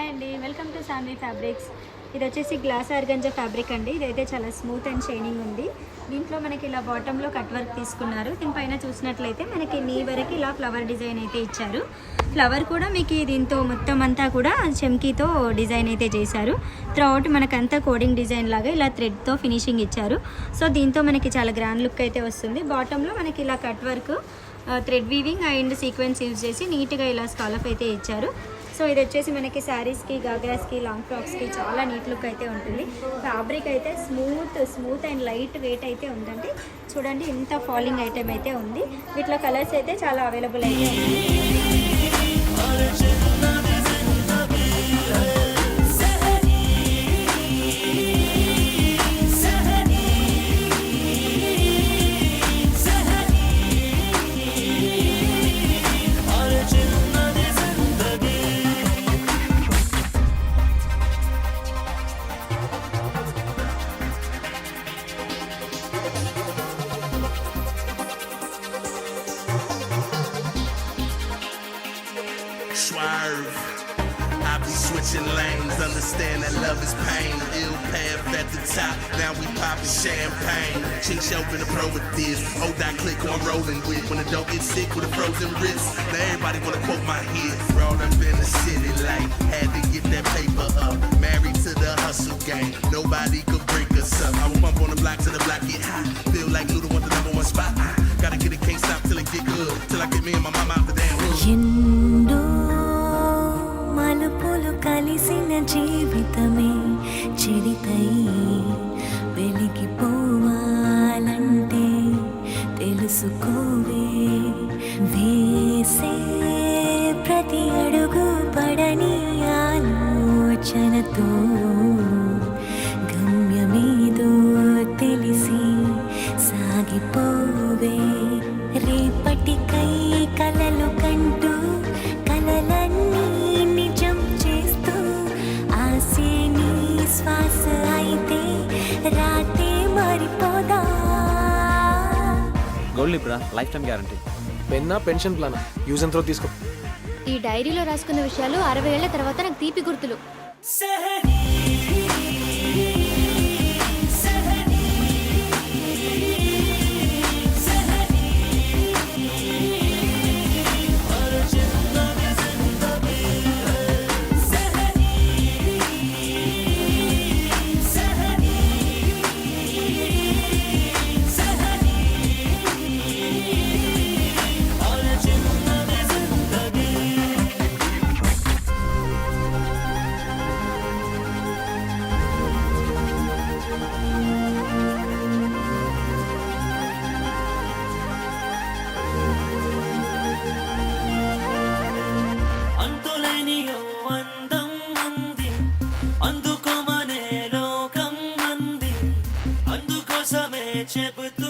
అండి, welcome to Saanvi fabrics. ఇది వచ్చేసి గ్లాస్ ఆర్గంజా ఫ్యాబ్రిక్ అండి. ఇదైతే చాలా స్మూత్ అండ్ షైనింగ్ ఉంది. దీంట్లో మనకి ఇలా బాటంలో కట్ వర్క్ తీసుకున్నారు. దీనిపైన చూసినట్లయితే మనకి నీ వరకు ఇలా ఫ్లవర్ డిజైన్ అయితే ఇచ్చారు. ఫ్లవర్ కూడా మీకు దీంతో మొత్తం అంతా కూడా చెమ్కీతో డిజైన్ అయితే చేశారు. త్రూఅవుట్ మనకంతా కోడింగ్ డిజైన్ లాగా ఇలా థ్రెడ్తో ఫినిషింగ్ ఇచ్చారు. సో దీంతో మనకి చాలా గ్రాండ్ లుక్ అయితే వస్తుంది. బాటంలో మనకి ఇలా cut work, thread weaving and sequence use చేసి నీట్గా ఇలా స్కాలప్ అయితే ఇచ్చారు. సో ఇది వచ్చేసి మనకి శారీస్కి, గాగ్రాస్కి, లాంగ్ ఫ్రాక్స్కి చాలా నీట్ లుక్ అయితే ఉంటుంది. ఫ్యాబ్రిక్ అయితే స్మూత్ అండ్ లైట్ వెయిట్ అయితే ఉందండి. చూడండి ఇంత ఫాలింగ్ ఐటెం అయితే ఉంది. వీటిలో కలర్స్ అయితే చాలా అవైలబుల్ అయితే ఉంది. Swerve. I be switching lanes, understand that love is pain. Ill path at the top, now we poppin' champagne. Chink shelf in the pro with this. Oh, that click I'm rolling with. When the dope gets sick with a frozen wrist. Now everybody wanna quote my hits. Rolled up in the city like had to get that paper up. Married to the hustle game, nobody could break us up. I will bump on the block till the block get hot. Feel like Luda want the number one spot. Gotta get it, can't stop till it get good. Till I get me and my mama out the damn hood. మలుపులు కలిసిన జీవితమే చిరితై వెలిగిపోవాలంటే తెలుసుకోవే. వేసే ప్రతి అడుగు పడని ఆలోచనతో గమ్యమేదో తెలిసి సాగిపోవే. రేపటికై కలలు కంటూ కలలన్నీ నిజం చేస్తూ ఆసే నీ శ్వాస అయితే రాతే మారిపోదా. Gold Libra life time guarantee. పెన్నా pension plan use and throw తీసుకో. ఈ డైరీలో రాసుకున్న విషయాలు 60 ఏళ్ల తర్వాత నాకు తీపి గుర్తులు. చెబుతూ